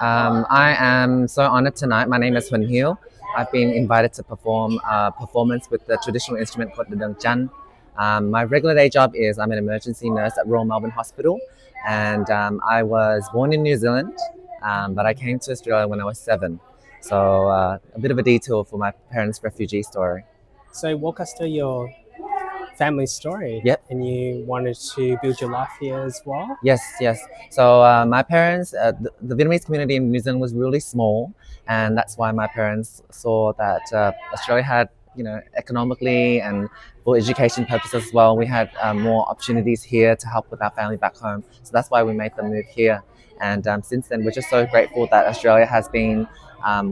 I am so honored tonight. My name is Huynh Hieu. I've been invited to perform a performance with the traditional instrument called the Dang Chan. My regular day job is I'm an emergency nurse at Royal Melbourne Hospital, and I was born in New Zealand, but I came to Australia when I was 7. So a bit of a detour for my parents' refugee story. So walk us through your family story. Yep. And you wanted to build your life here as well? Yes, yes. So my parents, the Vietnamese community in New Zealand was really small, and that's why my parents saw that Australia had, economically and for education purposes as well, we had more opportunities here to help with our family back home. So that's why we made the move here. And since then, we're just so grateful that Australia has been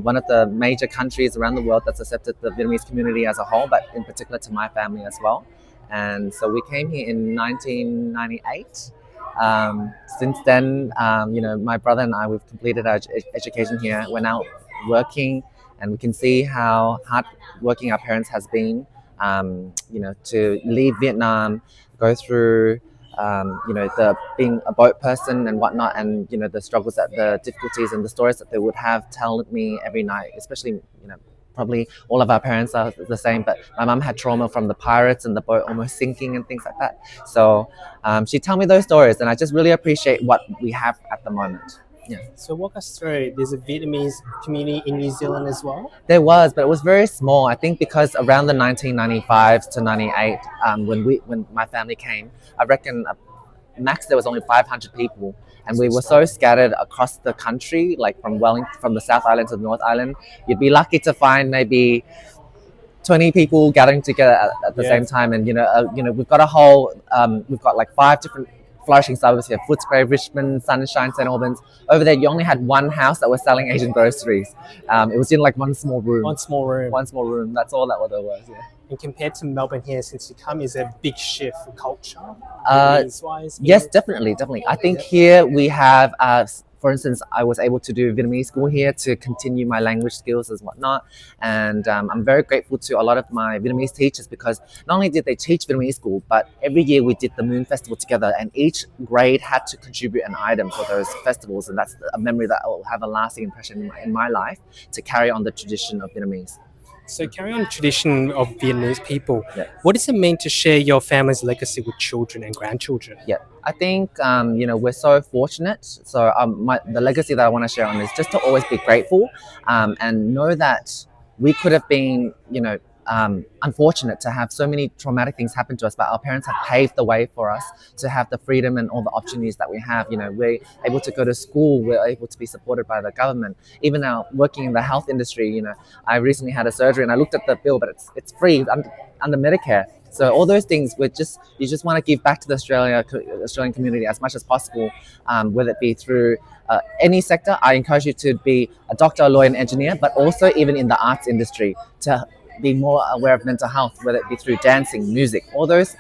one of the major countries around the world that's accepted the Vietnamese community as a whole, but in particular to my family as well. And so we came here in 1998. Since then, my brother and I, we've completed our education here. We're now working, and we can see how hard working our parents has been, to leave Vietnam, go through, the being a boat person and whatnot, and, the struggles, the difficulties and the stories that they would have tell me every night, especially, probably all of our parents are the same, but my mum had trauma from the pirates and the boat almost sinking and things like that. So she'd tell me those stories, and I just really appreciate what we have at the moment. Yeah. So walk us through, there's a Vietnamese community in New Zealand as well? There was, but it was very small. I think because around the 1995 to 98, when my family came, I reckon max there was only 500 people, and we were so scattered across the country, like from the South Island to the North Island. You'd be lucky to find maybe 20 people gathering together at the same time. And we've got we've got like 5 different flourishing suburbs here: Footscray, Richmond, Sunshine, St Albans. Over there, you only had one house that was selling Asian groceries. It was in like one small room. One small room. That's all that there was. Yeah. And compared to Melbourne here, since you come, is there a big shift for culture? Yes, definitely. I think here we have, for instance, I was able to do Vietnamese school here to continue my language skills and whatnot. And I'm very grateful to a lot of my Vietnamese teachers, because not only did they teach Vietnamese school, but every year we did the Moon Festival together, and each grade had to contribute an item for those festivals. And that's a memory that will have a lasting impression in my life, to carry on the tradition of Vietnamese. So carry on the tradition of Vietnamese people. Yes. What does it mean to share your family's legacy with children and grandchildren? Yeah, I think we're so fortunate. So the legacy that I want to share on is just to always be grateful, and know that we could have been, unfortunate to have so many traumatic things happen to us, but our parents have paved the way for us to have the freedom and all the opportunities that we have. We're able to go to school, we're able to be supported by the government. Even now, working in the health industry, I recently had a surgery, and I looked at the bill, but it's free under Medicare. So all those things, you just want to give back to the Australian community as much as possible, whether it be through any sector. I encourage you to be a doctor, a lawyer, an engineer, but also even in the arts industry, to be more aware of mental health, whether it be through dancing, music. All those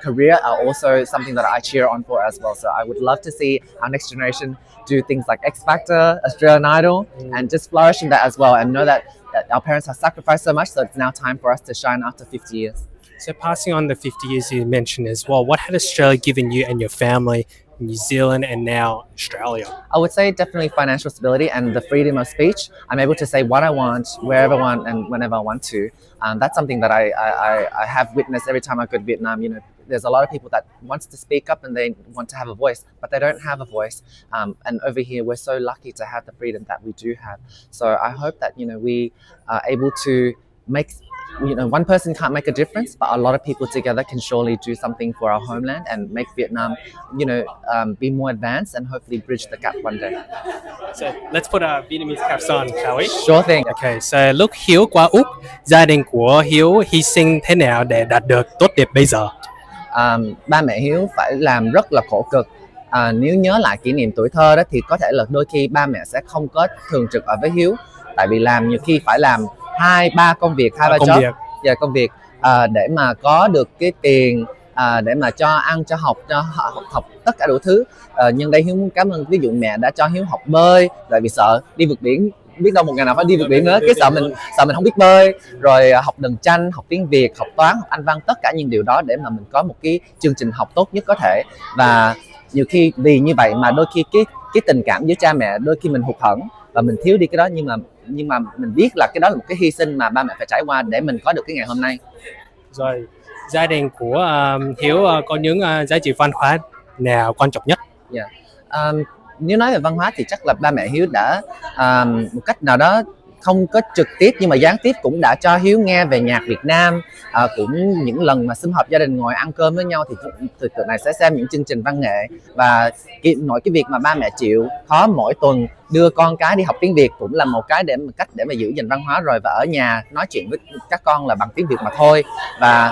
career are also something that I cheer on for as well. So I would love to see our next generation do things like X Factor, Australian Idol, and just flourish in that as well, and know that our parents have sacrificed so much, so it's now time for us to shine after 50 years. So passing on the 50 years you mentioned as well, what had Australia given you and your family, New Zealand and now Australia? I would say definitely financial stability and the freedom of speech. I'm able to say what I want, wherever I want, and whenever I want to. That's something that I have witnessed every time I go to Vietnam. There's a lot of people that wants to speak up and they want to have a voice, but they don't have a voice. And over here, we're so lucky to have the freedom that we do have. So I hope that, we are able to make, one person can't make a difference, but a lot of people together can surely do something for our homeland and make Vietnam, be more advanced, and hopefully bridge the gap one day. So let's put our Vietnamese caps on, shall we? Sure thing. Okay, so lúc Hiếu qua Úc, gia đình của Hiếu hy sinh thế nào để đạt được tốt đẹp bây giờ? Ba mẹ Hiếu phải làm rất là khổ cực. Nếu nhớ lại kỷ niệm tuổi thơ đó, thì có thể là đôi khi ba mẹ sẽ không có thường trực ở với Hiếu, tại vì làm nhiều khi phải làm 2-3 công việc, 2-3 job công việc để mà có được cái tiền, để mà cho ăn, cho học tất cả đủ thứ. Nhưng đây Hiếu muốn cảm ơn ví dụ mẹ đã cho Hiếu học bơi, tại vì sợ đi vượt biển, biết đâu một ngày nào phải đi vượt biển nữa, cái sợ mình không biết bơi, rồi học đàn tranh, học tiếng Việt, học toán, học Anh văn, tất cả những điều đó để mà mình có một cái chương trình học tốt nhất có thể. Và Nhiều khi vì như vậy mà đôi khi cái tình cảm với cha mẹ đôi khi mình hụt hẫng và mình thiếu đi cái đó, nhưng mà mình biết là cái đó là một cái hy sinh mà ba mẹ phải trải qua để mình có được cái ngày hôm nay. Rồi, gia đình của Hiếu có những giá trị văn hóa nào quan trọng nhất? Yeah. Nếu nói về văn hóa thì chắc là ba mẹ Hiếu đã một cách nào đó không có trực tiếp nhưng mà gián tiếp cũng đã cho Hiếu nghe về nhạc Việt Nam. Cũng những lần mà sum họp gia đình ngồi ăn cơm với nhau thì từ này sẽ xem những chương trình văn nghệ, và nội cái việc mà ba mẹ chịu khó mỗi tuần đưa con cái đi học tiếng Việt cũng là một cái cách để mà giữ gìn văn hóa rồi, và ở nhà nói chuyện với các con là bằng tiếng Việt mà thôi. Và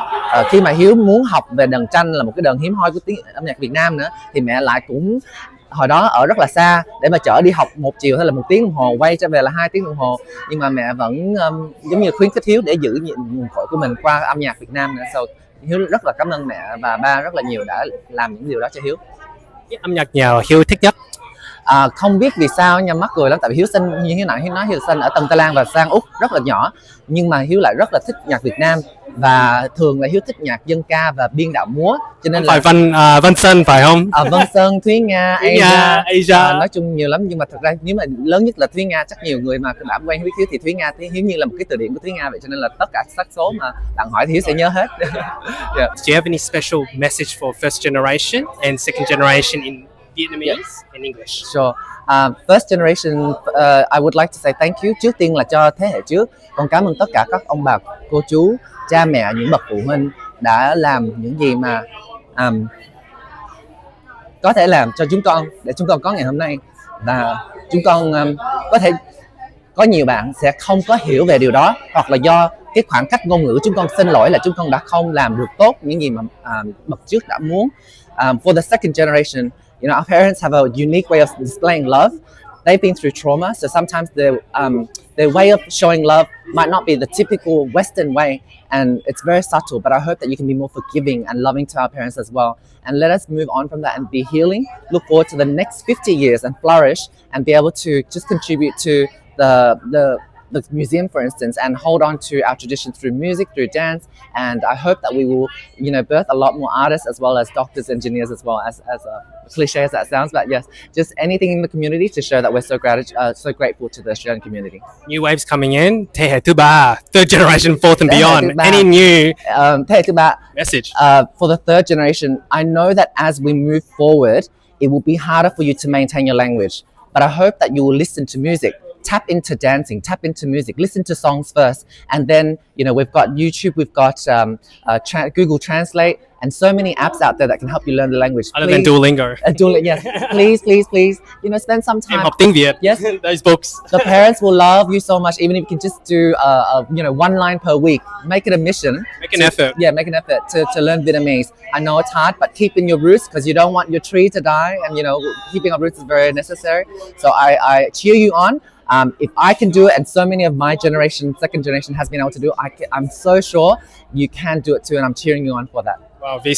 khi mà Hiếu muốn học về đờn tranh là một cái đờn hiếm hoi của âm nhạc Việt Nam nữa, thì mẹ lại cũng hồi đó ở rất là xa để mà chở đi học một chiều hay là 1 tiếng đồng hồ, quay trở về là 2 tiếng đồng hồ, nhưng mà mẹ vẫn giống như khuyến khích Hiếu để giữ nguồn cội của mình qua âm nhạc Việt Nam nữa. So, Hiếu rất là cảm ơn mẹ và ba rất là nhiều đã làm những điều đó cho Hiếu. Cái âm nhạc nào Hiếu thích nhất? Không biết vì sao nha, mắc cười lắm, tại vì Hiếu sinh như thế nào, Hiếu nói Hiếu sinh ở Tân Tây Lan và sang Úc rất là nhỏ, nhưng mà Hiếu lại rất là thích nhạc Việt Nam, và thường là Hiếu thích nhạc dân ca và biên đạo múa, cho nên Phải Văn Sơn phải không? Vân Sơn, Thúy Nga, Asia. nói chung nhiều lắm, nhưng mà thật ra nếu mà lớn nhất là Thúy Nga, chắc nhiều người mà đã quen với Hiếu thì Thúy Nga Hiếu như là một cái từ điển của Thúy Nga vậy, cho nên là tất cả sắc số mà bạn hỏi thì Hiếu sẽ nhớ hết. Yeah. Do you have any special message for first generation and second generation in Vietnamese and English? Sure. First generation, I would like to say thank you. Trước tiên là cho thế hệ trước, con cảm ơn tất cả các ông bà, cô chú, cha mẹ, những bậc phụ huynh đã làm những gì mà có thể làm cho chúng con để chúng con có ngày hôm nay. Và chúng con có thể có nhiều bạn sẽ không có hiểu về điều đó, hoặc là do cái khoảng cách ngôn ngữ, chúng con xin lỗi là chúng con đã không làm được tốt những gì mà bậc trước đã muốn. For the second generation, you know, our parents have a unique way of displaying love. They've been through trauma, so sometimes their way of showing love might not be the typical Western way, and it's very subtle. But I hope that you can be more forgiving and loving to our parents as well. And let us move on from that and be healing. Look forward to the next 50 years and flourish, and be able to just contribute to the museum, for instance, and hold on to our traditions through music, through dance. And I hope that we will, you know, birth a lot more artists as well as doctors, engineers, as well as cliche as that sounds, but yes, just anything in the community to show that we're so grateful to the Australian community. New waves coming in. Thế hệ thứ ba, third generation, fourth and beyond. Any new thế hệ thứ ba message? For the third generation, I know that as we move forward, it will be harder for you to maintain your language, but I hope that you will listen to music. Tap into dancing, tap into music, listen to songs first, and then, you know, we've got YouTube, we've got Google Translate, and so many apps out there that can help you learn the language. Other than Duolingo. Duolingo, yes. Please, you know, spend some time. Em học tiếng Việt. Yes. Those books. The parents will love you so much, even if you can just do, you know, 1 line per week. Make it a mission. Make an effort. Yeah, make an effort to learn Vietnamese. I know it's hard, but keeping your roots, because you don't want your tree to die, and, you know, keeping our roots is very necessary. So I cheer you on. If I can do it, and so many of my generation, second generation, has been able to do it, I'm so sure you can do it too, and I'm cheering you on for that. Wow, vì